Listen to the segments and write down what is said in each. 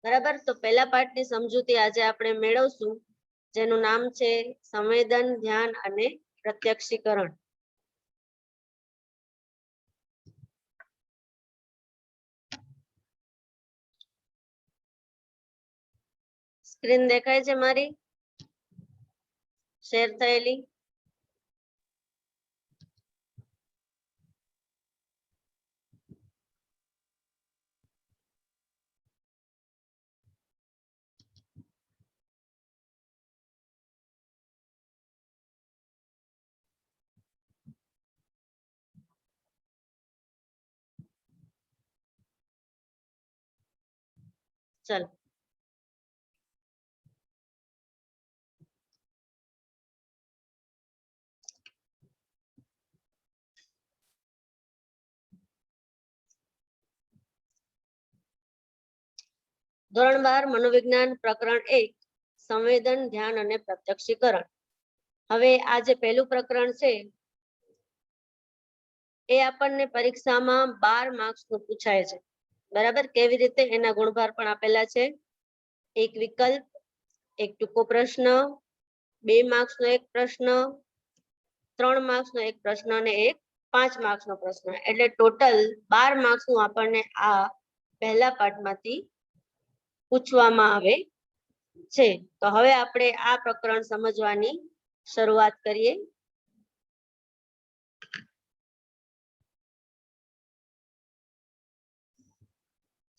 બરાબર, તો પહેલા પાઠની સમજૂતી આજે આપણે મેળવશું, જેનું નામ છે સંવેદન, ધ્યાન અને પ્રત્યક્ષીકરણ. સ્ક્રીન દેખાય છે મારી શેર થયેલી? ચલો, ધોરણ 12 મનોવિજ્ઞાન પ્રકરણ 1 સંવેદન, ધ્યાન અને પ્રત્યક્ષીકરણ. હવે આ જે પહેલું પ્રકરણ છે એ આપણને પરીક્ષામાં 12 માર્ક્સનું પૂછાય છે. બરાબર, કેવી રીતે? એના ગુણભાર પણ આપેલા છે. એક વિકલ્પ, એક ટૂંકો પ્રશ્ન, 2 માર્ક્સનો એક પ્રશ્ન, 3 માર્ક્સનો એક પ્રશ્ન અને એક 5 માર્ક્સનો પ્રશ્ન. એટલે ટોટલ 12 માર્ક્સનું આપણને આ પહેલા પાઠમાંથી પૂછવામાં આવે છે. તો હવે આપણે આ પ્રકરણ સમજવાની શરૂઆત કરીએ.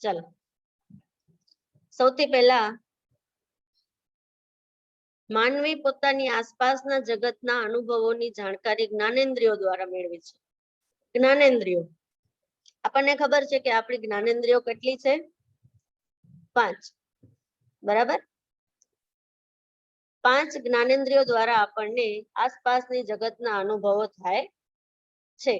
ચલો, સૌથી પહેલા માનવી પોતાની આસપાસના જગતના અનુભવોની જાણકારી જ્ઞાનેન્દ્રિયો દ્વારા મેળવે છે. જ્ઞાનેન્દ્રિયો, આપણને ખબર છે કે આપણી જ્ઞાનેન્દ્રિયો કેટલી છે? 5. બરાબર, 5 જ્ઞાનેન્દ્રિયો દ્વારા આપણને આસપાસની જગતના અનુભવો થાય છે.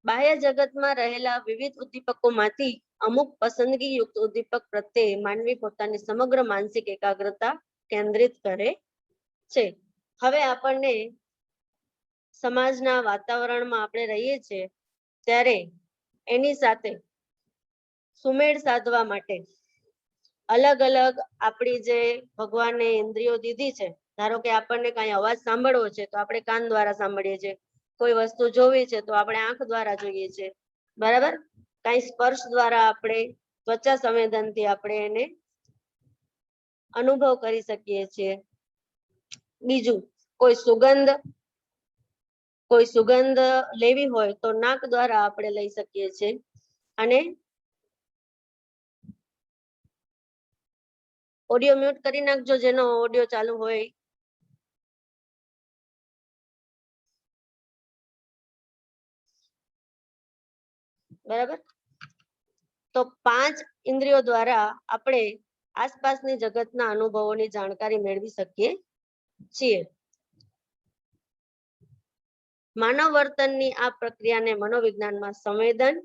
બાહ્ય જગતમાં રહેલા વિવિધ ઉદ્દીપકોમાંથી અમુક પસંદગીયુક્ત ઉદ્દીપક પ્રત્યે માનવી પોતાની સમગ્ર માનસિક એકાગ્રતા કેન્દ્રિત કરે છે. હવે આપણને સમાજના વાતાવરણમાં આપણે રહીએ છીએ ત્યારે એની સાથે સુમેળ સાધવા માટે અલગ અલગ આપણી જે ભગવાને ઇન્દ્રિયો દીધી છે, ધારો કે આપણને કઈ અવાજ સાંભળવો છે તો આપણે કાન દ્વારા સાંભળીએ છીએ, કોઈ વસ્તુ જોવી છે તો આપણે આંખ દ્વારા જોઈએ છીએ. બરાબર, કઈ સ્પર્શ દ્વારા આપણે ત્વચા સંવેદનથી આપણે એને અનુભવ કરી શકીએ છીએ. બીજું, કોઈ સુગંધ લેવી હોય તો નાક દ્વારા આપણે લઈ શકીએ છીએ. અને ઓડિયો મ્યુટ કરી નાખજો જેનો ઓડિયો ચાલુ હોય. બરાબર, તો 5 ઇન્દ્રિયો દ્વારા આપણે આસપાસની જગતના અનુભવોની જાણકારી મેળવી શકીએ છીએ. માનવ વર્તનની આ પ્રક્રિયાને મનોવિજ્ઞાનમાં સંવેદન,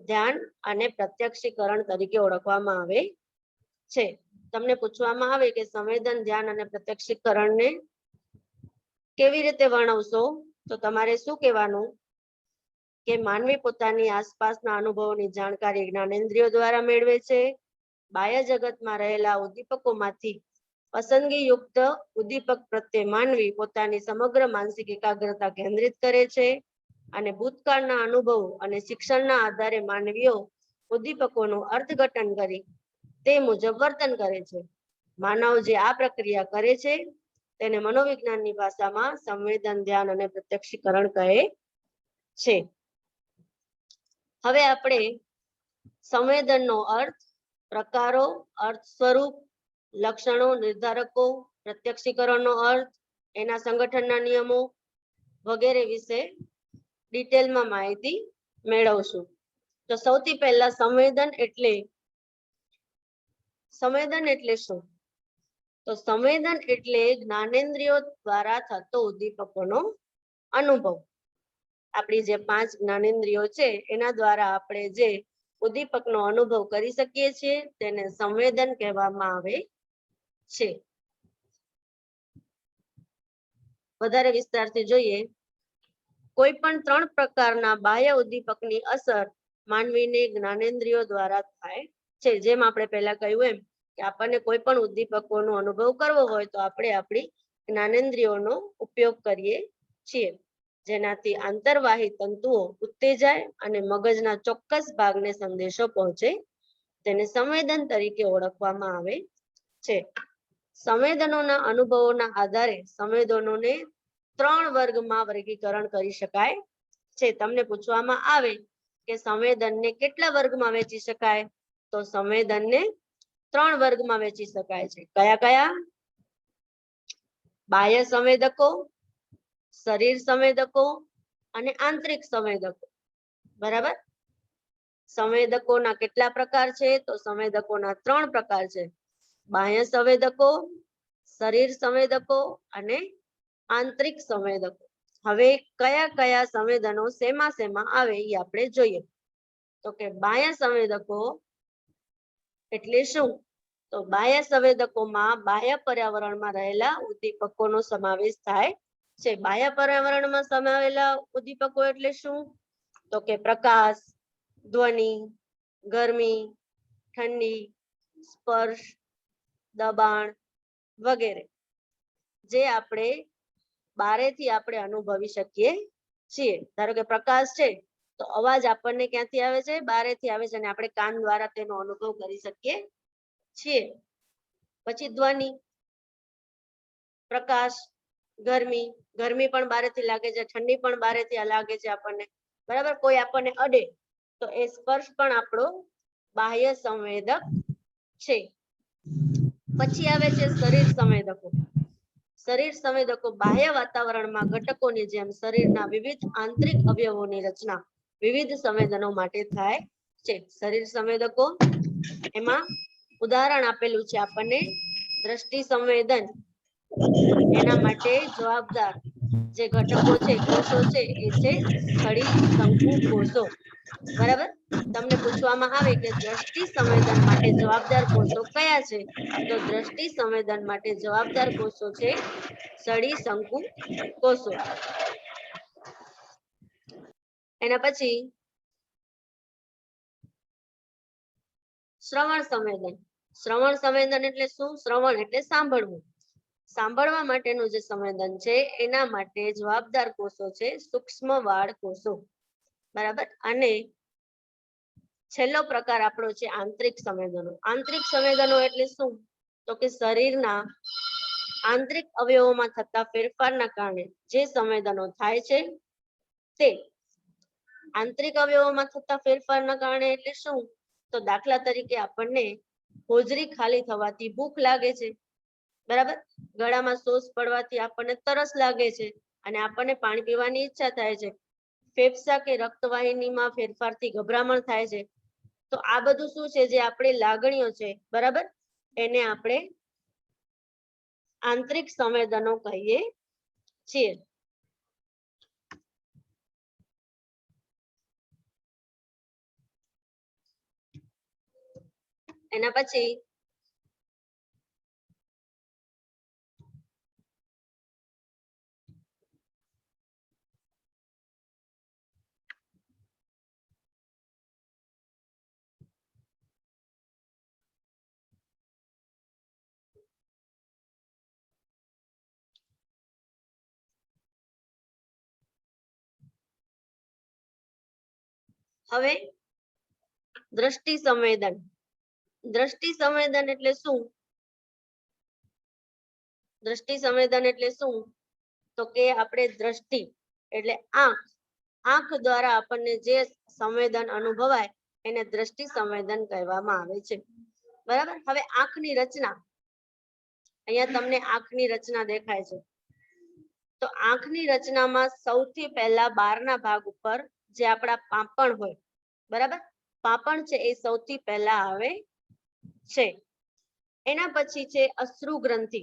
ધ્યાન અને પ્રત્યક્ષીકરણ તરીકે ઓળખવામાં આવે છે. તમને પૂછવામાં આવે કે સંવેદન, ધ્યાન અને પ્રત્યક્ષીકરણને કેવી રીતે વર્ણવશો, તો તમારે શું કહેવાનું કે માનવી પોતાની આસપાસના અનુભવોની જાણકારી જ્ઞાનેન્દ્રિયો દ્વારા મેળવે છે. બાહ્ય જગતમાં રહેલા ઉદ્દીપકોમાંથી પસંદગીયુક્ત ઉદ્દીપક પ્રત્યે માનવી પોતાની સમગ્ર માનસિક એકાગ્રતા કેન્દ્રિત કરે છે. અને ભૂતકાળના અનુભવો અને શિક્ષણના આધારે માનવીઓ ઉદ્દીપકોનું અર્થઘટન કરી તે મુજબ વર્તન કરે છે. માનવ જે આ પ્રક્રિયા કરે છે તેને મનોવિજ્ઞાનની ભાષામાં સંવેદન, ધ્યાન અને પ્રત્યક્ષીકરણ કહે છે. હવે આપણે સંવેદનનો અર્થ, પ્રકારો, અર્થ સ્વરૂપ, લક્ષણો, નિર્ધારકો, પ્રત્યક્ષીકરણનો અર્થ, એના સંગઠનના નિયમો વગેરે વિશે ડિટેલમાં માહિતી મેળવશું. તો સૌથી પહેલા સંવેદન એટલે શું? તો સંવેદન એટલે જ્ઞાનેન્દ્રિયો દ્વારા થતો ઉદ્દીપકોનો અનુભવ. આપણી જે 5 જ્ઞાનેન્દ્રિયો છે એના દ્વારા આપણે જે ઉદ્દીપકનો અનુભવ કરી શકીએ છીએ તેને સંવેદન કહેવામાં આવે છે. વધારે વિસ્તારથી જોઈએ, કોઈ પણ 3 પ્રકારના બાહ્ય ઉદ્દીપકની અસર માનવીને જ્ઞાનેન્દ્રિયો દ્વારા થાય છે. જેમ આપણે પહેલા કહ્યું એમ કે આપણને કોઈ પણ ઉદ્દીપકોનો અનુભવ કરવો હોય તો આપણે આપણી જ્ઞાનેન્દ્રિયોનો ઉપયોગ કરીએ છીએ, જેનાથી આંતરવાહી તંતુઓ ઉત્તેજાય અને મગજના ચોક્કસ ભાગને સંદેશો પહોંચે. તેને સંવેદન તરીકે ઓળખવામાં આવે છે. સંવેદનોના અનુભવોના આધારે સંવેદનોને 3 વર્ગમાં વર્ગીકરણ કરી શકાય છે. તમને પૂછવામાં આવે કે સંવેદનને કેટલા વર્ગમાં વહેંચી શકાય, તો સંવેદનને 3 વર્ગમાં વહેંચી શકાય છે. કયા કયા? બાહ્ય સંવેદકો, શરીર સંવેદકો અને આંતરિક સંવેદકો. બરાબર? સંવેદકોના કેટલા પ્રકાર છે? તો સંવેદકોના 3 પ્રકાર છે. બાહ્ય સંવેદકો, શરીર સંવેદકો અને આંતરિક સંવેદકો. હવે કયા કયા સંવેદનો શેમાં આવે એ આપણે જોઈએ. તો કે બાહ્ય સંવેદકો એટલે શું? તો બાહ્ય સંવેદકોમાં બાહ્ય પર્યાવરણમાં રહેલા ઉદ્દીપકોનો સમાવેશ થાય છે. બાહ્ય પર્યાવરણમાં સમાવેલા ઉદ્દીપકો એટલે શું? તો કે પ્રકાશ, ધ્વનિ, ગરમી, ઠંડી, સ્પર્શ, દબાણ વગેરે, જે આપણે બારેથી આપણે અનુભવી શકીએ છીએ. ધારો કે પ્રકાશ છે તો અવાજ આપણને ક્યાંથી આવે છે? બારેથી આવે છે અને આપણે કાન દ્વારા તેનો અનુભવ કરી શકીએ છીએ. પછી ધ્વનિ, પ્રકાશ, ગરમી, ગરમી પણ બારેથી લાગે છે, ઠંડી પણ બારેથી લાગે છે આપણને. બરાબર? કોઈ આપણને અડે તો એ સ્પર્શ પણ આપણો બાહ્ય સંવેદક છે. પછી આવે છે શરીર સંવેદકો. શરીર સંવેદકો બાહ્ય વાતાવરણમાં ઘટકોની જેમ શરીરના વિવિધ આંતરિક અવયવોની રચના વિવિધ સંવેદનો માટે થાય છે. શરીર સંવેદકો એમાં ઉદાહરણ આપેલું છે આપણને દ્રષ્ટિ સંવેદન. એના માટે જવાબદાર જે ઘટકો છે, કોષો છે, એ છે સ્થળી શંકુ કોષો. બરાબર? તમને પૂછવામાં આવે કે દ્રષ્ટિ સંવેદન માટે જવાબદાર કોષો કયા છે? તો દ્રષ્ટિ સંવેદન માટે જવાબદાર કોષો છે સ્થળી શંકુ કોષો. એના પછી શ્રવણ સંવેદન. શ્રવણ સંવેદન એટલે શું? શ્રવણ એટલે સાંભળવું. સાંભળવા માટેનું જે સંવેદન છે એના માટે જવાબદાર કોષો છે સૂક્ષ્મ વાળ કોષો. બરાબર? અને છેલ્લો પ્રકાર આપણો છે આંતરિક સંવેદનો. આંતરિક સંવેદનો એટલે શું? તો કે શરીરના આંતરિક અવયવોમાં થતા ફેરફારના કારણે જે સંવેદનો થાય છે તે. આંતરિક અવયવોમાં થતા ફેરફારના કારણે એટલે શું? તો દાખલા તરીકે આપણને હોજરી ખાલી થવાથી ભૂખ લાગે છે. બરાબર? ગળામાં સોસ પડવાથી આપણને તરસ લાગે છે અને આપણને પાણી પીવાની ઈચ્છા થાય છે. ફેફસા કે રક્તવાહિનીમાં ફેરફારથી ગભરામણ થાય છે. તો આ બધું શું છે? જે આપણી લાગણીઓ છે, બરાબર, એને આપણે આંતરિક સંવેદનો કહીએ છીએ. એના પછી હવે દ્રષ્ટિ સંવેદન. દ્રષ્ટિ સંવેદન એટલે શું? દ્રષ્ટિ સંવેદન એટલે શું? તો કે આપણે દ્રષ્ટિ એટલે આંખ દ્વારા આપણને જે સંવેદન અનુભવાય એને દ્રષ્ટિ સંવેદન કહેવામાં આવે છે. બરાબર? હવે આંખની રચના. અહીંયા તમને આંખની રચના દેખાય છે. તો આંખની રચનામાં સૌથી પહેલા બહારના ભાગ ઉપર જે આપણા પાંપણ હોય, બરાબર, પાંપણ છે એ સૌથી પહેલા આવે છે. એના પછી છે અશ્રુ ગ્રંથિ.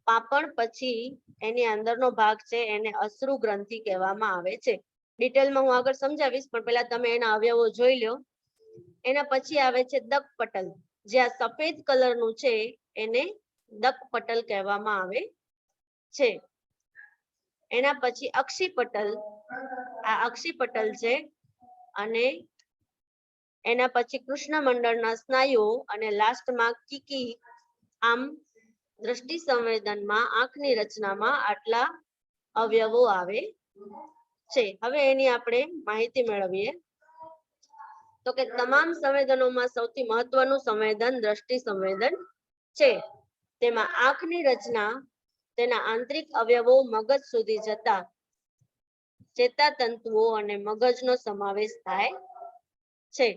પાંપણ પછી એની અંદરનો ભાગ છે એને અશ્રુ ગ્રંથિ કહેવામાં આવે છે. ડિટેલમાં હું આગળ સમજાવીશ, પણ પહેલા તમે એના અવયવો જોઈ લો. એના પછી આવે છે દકપટલ. જે આ સફેદ કલરનું છે એને દકપટલ કહેવામાં આવે છે. એના પછી અક્ષિપટલ. આ અક્ષિપટલ છે અને એના પછી કૃષ્ણ મંડળના સ્નાયુઓ અને લાસ્ટમાં કીકી. આમ દ્રષ્ટિ સંવેદનમાં આંખની રચનામાં આટલા અવયવો આવે છે. હવે એની આપણે માહિતી મેળવીએ તો કે તમામ સંવેદનોમાં સૌથી મહત્વનું સંવેદન દ્રષ્ટિ સંવેદન છે. તેમાં આંખની રચના તેના આંતરિક અવયવો મગજ સુધી જતા ચેતાતંતુઓ અને મગજનો સમાવેશ થાય છે.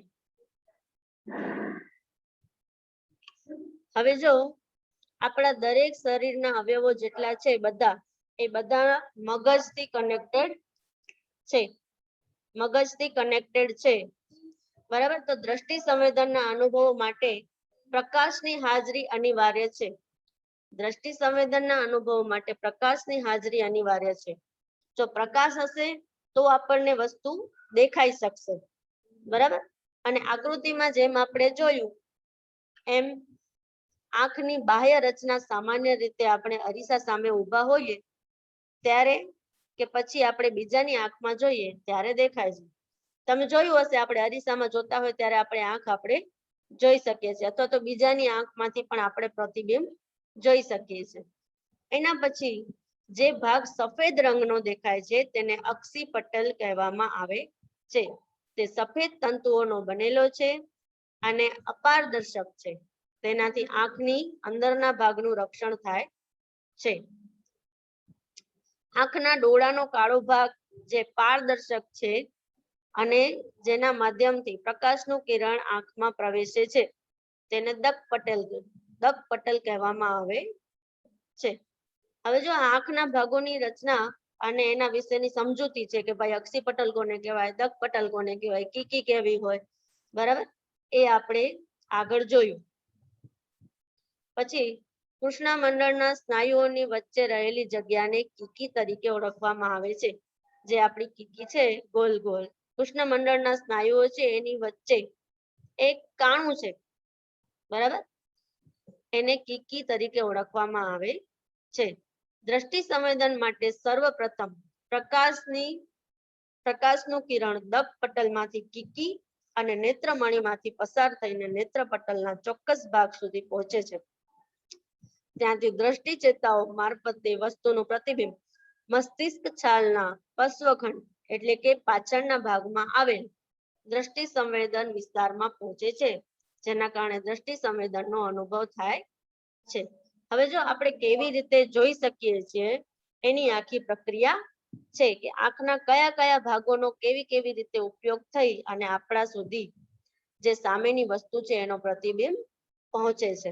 હવે જો આપણા દરેક શરીરના અવયવો જેટલા છે બધા એ બધા મગજથી કનેક્ટેડ છે. મગજથી કનેક્ટેડ છે. બરાબર. તો દ્રષ્ટિ સંવેદનના અનુભવો માટે પ્રકાશની હાજરી અનિવાર્ય છે. દ્રષ્ટિ સંવેદનના અનુભવો માટે પ્રકાશની હાજરી અનિવાર્ય છે. જો પ્રકાશ હશે તો આપણને વસ્તુ દેખાઈ શકશે. બરાબર. અને આકૃતિમાં જેમ આપણે જોયું એમ આંખની બાહ્ય રચના સામાન્ય રીતે આપણે અરીસા સામે ઊભા હોઈએ ત્યારે કે પછી આપણે બીજાની આંખમાં જોઈએ ત્યારે દેખાય છે. તમે જોયું હશે આપણે અરીસામાં જોતા હોય ત્યારે આપણે આંખ આપણે જોઈ શકીએ છીએ અથવા તો બીજાની આંખમાંથી પણ આપણે પ્રતિબિંબ જોઈ શકીએ છીએ. એના પછી જે ભાગ સફેદ રંગનો દેખાય છે તેને અક્ષી પટલ કહેવામાં આવે છે. તે સફેદ તંતુઓનો બનેલો છે અને અપારદર્શક છે. તેનાથી આંખની અંદરના ભાગનું રક્ષણ થાય છે. આંખના ડોળાનો કાળો ભાગ જે પારદર્શક છે અને જેના માધ્યમથી પ્રકાશનું કિરણ આંખમાં પ્રવેશે છે તેને દક પટલ કહેવામાં આવે છે. હવે જો આંખના ભાગોની રચના અને એના વિશેની સમજૂતી છે કે ભાઈ અક્ષી પટલ કોને કહેવાય, દક પટલ કોને કહેવાય, કીકી કેવી હોય, બરાબર, એ આપણે આગળ જોયું. પછી કૃષ્ણ મંડળના સ્નાયુઓની વચ્ચે રહેલી જગ્યાને કીકી તરીકે ઓળખવામાં આવે છે. જે આપણી કીકી છે ગોલ ગોલ કૃષ્ણ મંડળના સ્નાયુઓ છે એની વચ્ચે એક કાણું છે, બરાબર, એને કીકી તરીકે ઓળખવામાં આવે છે. દ્રષ્ટિ સંવેદન માટે સર્વપ્રથમ પ્રકાશનું કિરણ દક પટલમાંથી કીકી અને નેત્રમણીમાંથી પસાર થઈને નેત્રપટલના ચોક્કસ ભાગ સુધી પહોંચે છે. ત્યાંથી દ્રષ્ટિ ચેતાઓ મારફતે વસ્તુનું પ્રતિબિંબ મસ્તિષ્ક છાલના પશ્વખંડ એટલે કે પાછળના ભાગમાં આવેલ દ્રષ્ટિ સંવેદન વિસ્તારમાં પહોંચે છે, જેના કારણે દ્રષ્ટિ સંવેદનનો અનુભવ થાય છે. હવે જો આપણે કેવી રીતે જોઈ શકીએ છીએ એની આખી પ્રક્રિયા છે કે આંખના કયા કયા ભાગોનો કેવી કેવી રીતે ઉપયોગ થઈ અને આપણા સુધી જે સામેની વસ્તુ છે એનો પ્રતિબિંબ પહોંચે છે.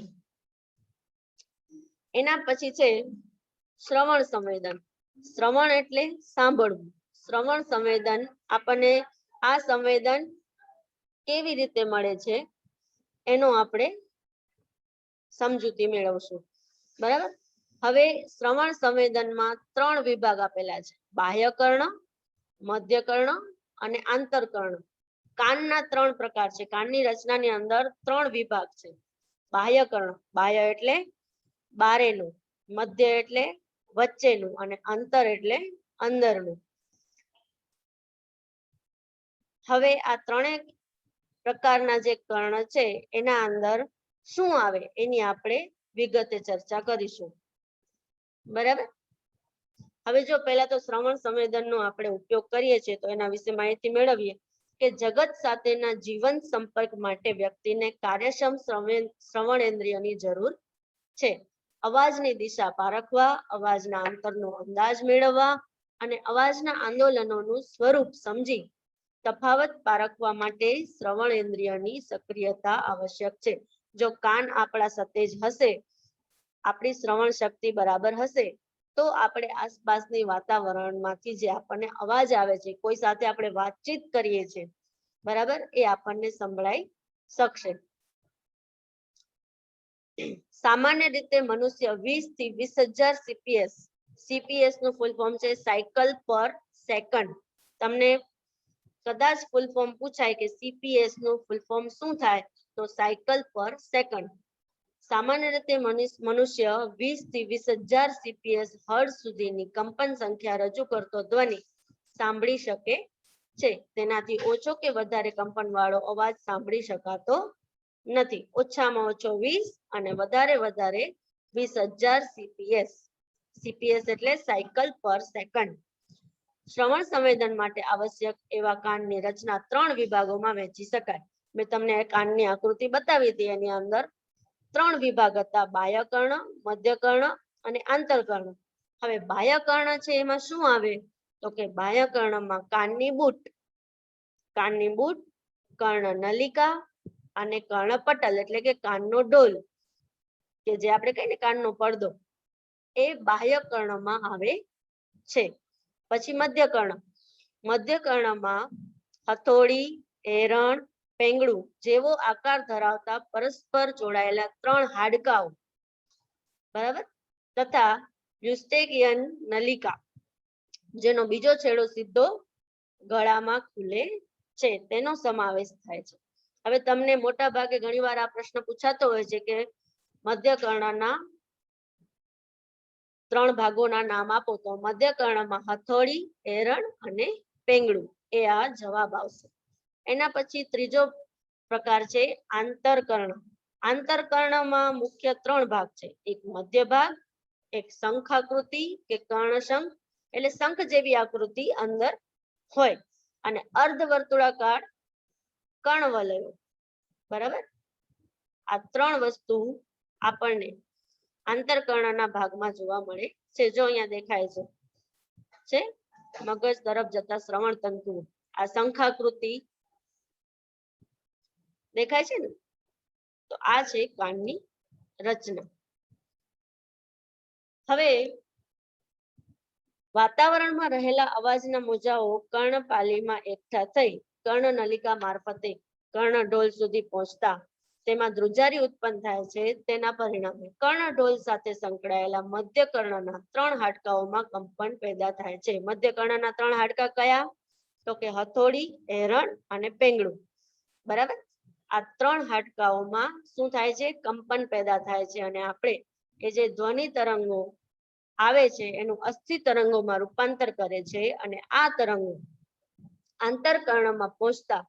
એના પછી છે શ્રવણ સંવેદન. શ્રવણ એટલે સાંભળવું. શ્રવણ સંવેદન આપણને આ સંવેદન કેવી રીતે મળે છે એનો આપણે સમજૂતી મેળવશું, બરાબર. હવે શ્રવણ સંવેદનમાં 3 વિભાગ આપેલા છે: બાહ્ય કર્ણ, મધ્ય કર્ણ અને આંતરકર્ણ. કાનના 3 પ્રકાર છે. કાનની રચનાની અંદર 3 વિભાગ છે. બાહ્ય કર્ણ, બાહ્ય એટલે બારેનું, મધ્ય એટલે વચ્ચેનું અને અંતર એટલે અંદરનું. હવે આ 3 પ્રકારના જે કર્ણ છે એના અંદર શું આવે એની આપણે વિગતે ચર્ચા કરીશું, બરાબર. હવે જો પહેલા તો શ્રવણ સંવેદનનો આપણે ઉપયોગ કરીએ છીએ તો એના વિશે માહિતી મેળવીએ કે જગત સાથેના જીવંત સંપર્ક માટે વ્યક્તિને કાર્યક્ષમ શ્રવણેન્દ્રિયની જરૂર છે. અવાજની દિશા પારખવા, અવાજના અંતરનો અંદાજ મેળવવા અને અવાજના આંદોલનોનું સ્વરૂપ સમજી તફાવત પારખવા માટે શ્રવણેન્દ્રિયની સક્રિયતા આવશ્યક છે. જો કાન આપણા સતેજ હશે, આપણી શ્રવણ શક્તિ બરાબર હશે, તો આપણે આસપાસની વાતાવરણમાંથી જે આપણને અવાજ આવે છે, કોઈ સાથે આપણે વાતચીત કરીએ છીએ, બરાબર, એ આપણને સંભળાઈ શકશે. સામાન્ય રીતે મનુષ્ય 20 થી 20,000 સીપીએસ, સીપીએસ નું ફૂલ ફોર્મ છે સાયકલ પર સેકન્ડ. તમને કદાચ ફૂલ ફોર્મ પૂછાય કે સીપીએસ નું ફૂલ ફોર્મ શું થાય તો સાયકલ પર સેકન્ડ. સામાન્ય રીતે મનુષ્ય 20 થી 20,000 સીપીએસ હર્ટ્ઝ સુધીની કંપન સંખ્યા રજૂ કરતો ધ્વનિ સાંભળી શકે છે તેનાથી ઓછો કે વધારે કંપન વાળો અવાજ સાંભળી શકાતો નથી. ઓછામાં ઓછો 20 અને વધારે 20,000 CPS. CPS એટલે સાયકલ પર સેકન્ડ. શ્રવણ સંવેદન માટે આવશ્યક એવા કાનની રચના 3 વિભાગોમાં વહેંચી શકાય. મેં તમને કાનની આકૃતિ બતાવી હતી. એની અંદર 3 વિભાગ હતા: બાહ્ય કર્ણ, મધ્ય કર્ણ અને આંતરકર્ણ. હવે બાહ્ય કર્ણ છે એમાં શું આવે? તો કે બાહ્ય કર્ણમાં કાનની બુટ, કર્ણ નલિકા અને કર્ણપટલ એટલે કે કાનનો ડોલ, કે જે આપણે કહીએ ને કાનનો પડદો, એ બાહ્ય કર્ણમાં આવે છે. પછી મધ્ય કર્ણમાં હથોડી, એરણ, પેંગડું જેવો આકાર ધરાવતા પરસ્પર જોડાયેલા 3 હાડકાઓ, બરાબર, તથા યુસ્ટેકિયન નલિકા, જેનો બીજો છેડો સીધો ગળામાં ખુલે છે, તેનો સમાવેશ થાય છે. હવે તમને મોટા ભાગે ઘણીવાર આ પ્રશ્ન પૂછાતો હોય છે કે મધ્ય કર્ણના 3 ભાગોના નામ આપો. તો મધ્ય કર્ણમાં હથોડી, એરણ અને પેંગડું, એ આ જવાબ આવશે. એના પછી ત્રીજો પ્રકાર છે આંતરકર્ણ. આંતરકર્ણમાં મુખ્ય 3 ભાગ છે: એક મધ્ય ભાગ, એક શંખાકૃતિ કે કર્ણશંખ એટલે શંખ જેવી આકૃતિ અંદર હોય, અને અર્ધવર્તુળાકાર કર્ણવલયો. બરાબર, આ 3 વસ્તુ આપણને આંતરકર્ણના ભાગમાં જોવા મળે છે. જો અહીંયા દેખાય છે મગજ તરફ જતા શ્રવણ તંતુ. આ શંખાકૃતિ દેખાય છે ને, તો આ છે કાનની રચના. હવે વાતાવરણમાં રહેલા અવાજના મોજાઓ કર્ણપાલીમાં એકઠા થઈ કર્ણનલિકા મારફતે કર્ણઢોલ સુધી પહોંચતા તેમાં ધ્રુજારી ઉત્પન્ન થાય છે. તેના પરિણામે કર્ણઢોલ સાથે સંકળાયેલા મધ્ય કર્ણના 3 હાડકાઓમાં કંપન પેદા થાય છે. મધ્ય કર્ણના 3 હાડકા કયા? તો કે હથોડી, એરણ અને પેંગડું. બરાબર, આ 3 હાડકાઓમાં શું થાય છે? કંપન પેદા થાય છે, અને આપણે એ જે ધ્વનિ તરંગો આવે છે એનું અસ્થિ તરંગોમાં રૂપાંતર કરે છે, અને આ તરંગો આંતરકર્ણમાં પહોંચતા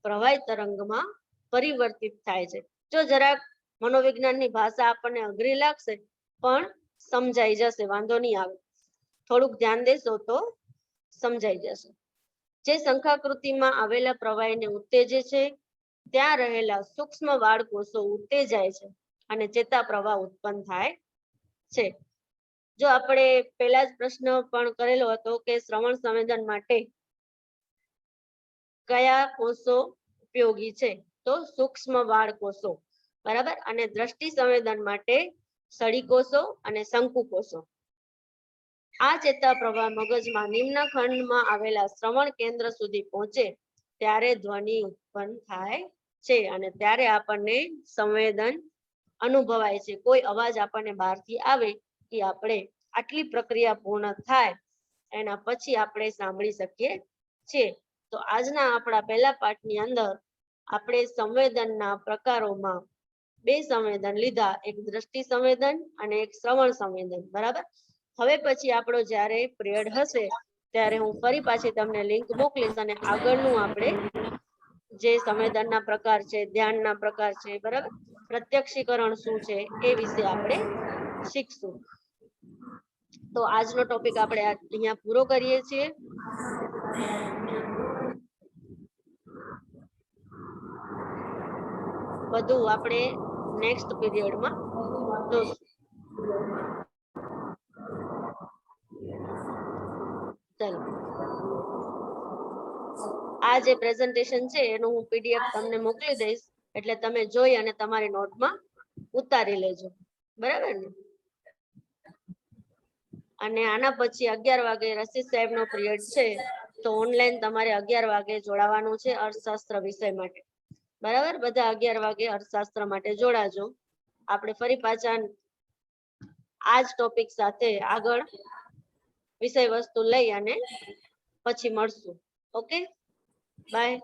પ્રવાહી તરંગમાં પરિવર્તિત થાય છે. જો જરાક મનોવિજ્ઞાનની ભાષા આપણને અઘરી લાગશે પણ સમજાઈ જશે, વાંધો નહીં આવે. થોડુંક ધ્યાન દેશો તો સમજાઈ જશે. જે શંખાકૃતિમાં આવેલા પ્રવાહીને ઉત્તેજે છે ત્યાં રહેલા સૂક્ષ્મ વાળ કોષો ઉત્તેજાય છે અને ચેતા પ્રવાહ ઉત્પન્ન થાય છે. જો આપણે પહેલા જ પ્રશ્ન પણ કરેલો હતો કે શ્રવણ સંવેદન માટે કયા કોષો ઉપયોગી છે? તો સૂક્ષ્મ વાળ કોષો. બરાબર, અને દ્રષ્ટિ સંવેદન માટે સળી કોષો અને શંકુ કોષો. આ ચેતા પ્રવાહ મગજમાં નિમ્ન ખંડમાં આવેલા શ્રવણ કેન્દ્ર સુધી પહોંચે ત્યારે ધ્વનિ ઉત્પન્ન થાય છે, અને ત્યારે આપણને સંવેદન અનુભવાય છે. કોઈ અવાજ આપણને બહારથી આવે કે આપણે આટલી પ્રક્રિયા પૂર્ણ થાય એના પછી આપણે સાંભળી શકીએ છીએ. તો આજના આપણા પહેલા પાઠની અંદર આપણે સંવેદનના પ્રકારોમાં 2 સંવેદન લીધા, એક દ્રષ્ટિ સંવેદન અને એક શ્રવણ સંવેદન. બરાબર, હવે પછી આપણો જ્યારે પિરિયડ હશે ત્યારે હું ફરી પાછી તમને લિંક મોકલીશ, અને આગળનું આપણે જે સંવેદનના પ્રકાર છે, ધ્યાનના પ્રકાર છે, બરાબર, પ્રત્યક્ષીકરણ શું છે એ વિશે આપણે શીખશું. તો આજનો ટોપિક આપણે અહીંયા પૂરો કરીએ છીએ. બધું આપણે નેક્સ્ટ પીરિયડમાં જોઈશું. ચલો, આ જે પ્રેઝન્ટેશન છે એનું હું પીડીએફ તમને મોકલી દઈશ, એટલે તમે જોઈ અને તમારી નોટમાં ઉતારી લેજો. બરાબર ને? અને આના પછી 11 વાગે રશીદ સાહેબનો પિરિયડ છે, તો ઓનલાઈન તમારે 11 વાગે જોડાવાનું છે અર્થશાસ્ત્ર વિષય માટે. બરાબર, બધા 11 વાગે અર્થશાસ્ત્ર માટે જોડાજો. આપણે ફરી પાછા આ જ ટોપિક સાથે આગળ વિષય વસ્તુ લઈ અને પછી મળશું. Okay, by.